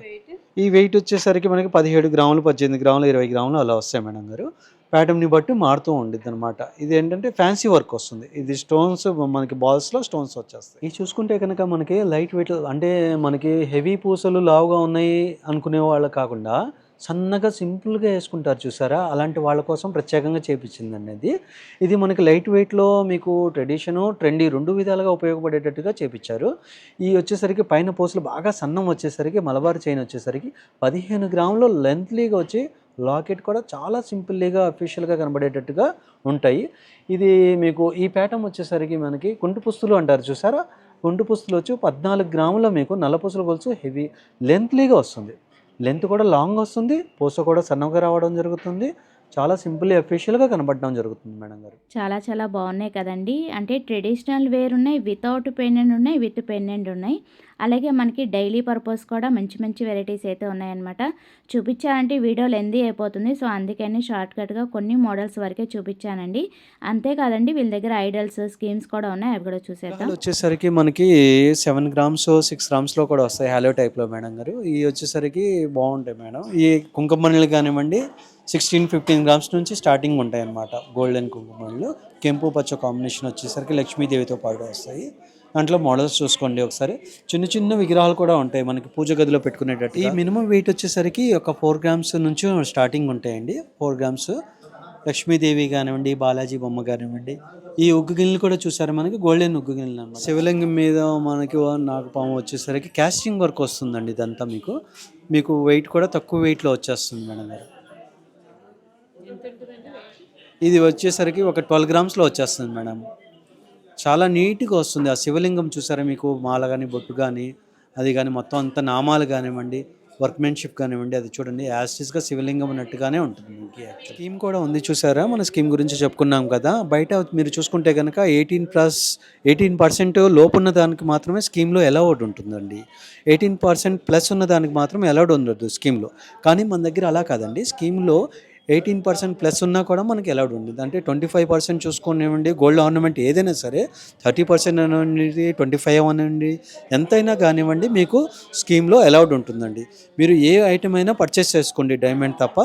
ఈ వెయిట్ వచ్చేసరికి మనకి 17 గ్రాములు, 18 గ్రాములు, 20 గ్రాములు అలా వస్తాయి మేడం గారు. ప్యాటర్న్ని బట్టి మారుతూ ఉండిద్ది అనమాట. ఇది ఏంటంటే ఫ్యాన్సీ వర్క్ వస్తుంది. ఇది స్టోన్స్ మనకి బాల్స్లో స్టోన్స్ వచ్చేస్తాయి. ఇది చూసుకుంటే కనుక మనకి లైట్ వెయిట్, అంటే మనకి హెవీ పూసలు లావుగా ఉన్నాయి అనుకునే వాళ్ళు కాకుండా సన్నగా సింపుల్గా వేసుకుంటారు చూసారా, అలాంటి వాళ్ళ కోసం ప్రత్యేకంగా చేపించిందండి ఇది. ఇది మనకి లైట్ వెయిట్లో మీకు ట్రెడిషను, ట్రెండీ 2 విధాలుగా ఉపయోగపడేటట్టుగా చేపించారు. ఈ వచ్చేసరికి పైన పూసలు బాగా సన్నం వచ్చేసరికి మలబార్ చైన్ వచ్చేసరికి 15 గ్రాములు లెంత్లీగా వచ్చి లాకెట్ కూడా చాలా సింపుల్గా అఫీషియల్గా కనబడేటట్టుగా ఉంటాయి. ఇది మీకు ఈ ప్యాటర్న్ వచ్చేసరికి మనకి కుంటు పుస్తులు అంటారు చూసారా, కుంటు పుస్తులు వచ్చి 14 గ్రాముల మీకు నల్లపూసల గొలుసు హెవీ లెంత్లీగా వస్తుంది. లెంత్ కూడా లాంగ్ వస్తుంది, పూస కూడా సన్నగా రావడం జరుగుతుంది. చాలా సింపుల్ అఫీషియల్గా కనబడడం జరుగుతుంది మేడం గారు. చాలా చాలా బాగున్నాయి కదండి. అంటే ట్రెడిషనల్ వేర్ ఉన్నాయి, వితౌట్ పెండెంట్ ఉన్నాయి, విత్ పెండెంట్ ఉన్నాయి. అలాగే మనకి డైలీ పర్పస్ కూడా మంచి మంచి వెరైటీస్ అయితే ఉన్నాయన్నమాట. చూపించాలంటే వీడియో లెందీ అయిపోతుంది. సో అందుకని షార్ట్కట్గా కొన్ని మోడల్స్ వరకే చూపించానండి. అంతేకాదండి వీళ్ళ దగ్గర ఐడల్స్ స్కీమ్స్ కూడా ఉన్నాయి, అవి కూడా చూసేద్దాం. వచ్చేసరికి మనకి 7 గ్రామ్స్ 6 గ్రామ్స్లో కూడా వస్తాయి హాలో టైప్లో మేడం గారు. ఇవి వచ్చేసరికి బాగుంటాయి మేడం. ఈ కుంకుమణులు కానివ్వండి 16-15 గ్రామ్స్ నుంచి స్టార్టింగ్ ఉంటాయి అన్నమాట. గోల్డెన్ కుంకుమలు కెంపు పచ్చ కాంబినేషన్ వచ్చేసరికి లక్ష్మీదేవితో పాటు వస్తాయి. దాంట్లో మోడల్స్ చూసుకోండి ఒకసారి. చిన్న చిన్న విగ్రహాలు కూడా ఉంటాయి మనకి పూజ గదిలో పెట్టుకునేటట్టు. ఈ మినిమం వెయిట్ వచ్చేసరికి ఒక 4 గ్రామ్స్ నుంచి స్టార్టింగ్ ఉంటాయండి. 4 గ్రామ్స్ లక్ష్మీదేవి కానివ్వండి, బాలాజీ బొమ్మ కానివ్వండి. ఈ ఉగ్గు గిన్నెలు కూడా చూసారు మనకి గోల్డెన్ ఉగ్గు గిన్నెలు అన్నమాట. శివలింగం మీద మనకి నాగపాము వచ్చేసరికి కాస్టింగ్ వర్క్ వస్తుందండి. ఇదంతా మీకు వెయిట్ కూడా తక్కువ వెయిట్లో వచ్చేస్తుంది మేడం గారు. ఇది వచ్చేసరికి ఒక 12 గ్రామ్స్లో వచ్చేస్తుంది మేడం. చాలా నీట్గా వస్తుంది. ఆ శివలింగం చూసారా, మీకు మాల కానీ బొట్టు కానీ అది కానీ మొత్తం అంతా నామాలు కానివ్వండి, వర్క్మెన్షిప్ కానివ్వండి, అది చూడండి యాస్టిస్గా శివలింగం ఉన్నట్టుగానే ఉంటుంది. మీకు స్కీమ్ కూడా ఉంది చూసారా, మన స్కీమ్ గురించి చెప్పుకున్నాం కదా. బయట మీరు చూసుకుంటే కనుక 18% లోపు ఉన్న దానికి మాత్రమే స్కీమ్లో అలౌడ్ ఉంటుందండి. 18% ప్లస్ ఉన్న దానికి మాత్రం అలౌడ్ ఉండదు స్కీమ్లో. కానీ మన దగ్గర అలా కాదండి. స్కీమ్లో 18% ప్లస్ ఉన్నా కూడా మనకి అలౌడ్ ఉంటుంది. అంటే 25% చూసుకోనివ్వండి, గోల్డ్ ఆర్నమెంట్ ఏదైనా సరే 30% అనండి, 25 అనండి, ఎంతైనా కానివ్వండి మీకు స్కీమ్లో అలౌడ్ ఉంటుందండి. మీరు ఏ ఐటమ్ అయినా పర్చేస్ చేసుకోండి డైమండ్ తప్ప,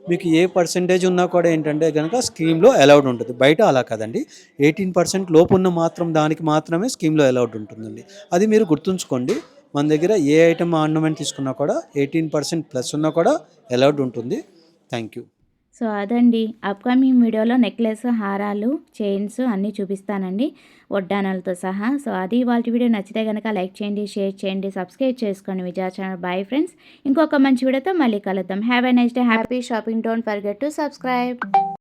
మీకు ఏ పర్సెంటేజ్ ఉన్నా కూడా ఏంటంటే కనుక స్కీమ్లో అలౌడ్ ఉంటుంది. బయట అలా కాదండి. 18% లోపు ఉన్న మాత్రం దానికి మాత్రమే స్కీమ్లో అలౌడ్ ఉంటుందండి. అది మీరు గుర్తుంచుకోండి. మన దగ్గర ఏ ఐటమ్ ఆర్నమెంట్ తీసుకున్నా కూడా 18% ప్లస్ ఉన్నా కూడా అలౌడ్ ఉంటుంది. Thank you. సో అదండి, అప్కమింగ్ వీడియోలో నెక్లెస్, హారాలు, చైన్స్ అన్నీ చూపిస్తానండి, వడ్డానాలతో సహా. సో అది ఇవాళ వీడియో. నచ్చితే కనుక లైక్ చేయండి, షేర్ చేయండి, సబ్స్క్రైబ్ చేసుకోండి విజయ ఛానల్. బాయ్ ఫ్రెండ్స్, ఇంకొక మంచి వీడియోతో మళ్ళీ కలుద్దాం. Have a nice day, happy shopping. Don't forget to subscribe.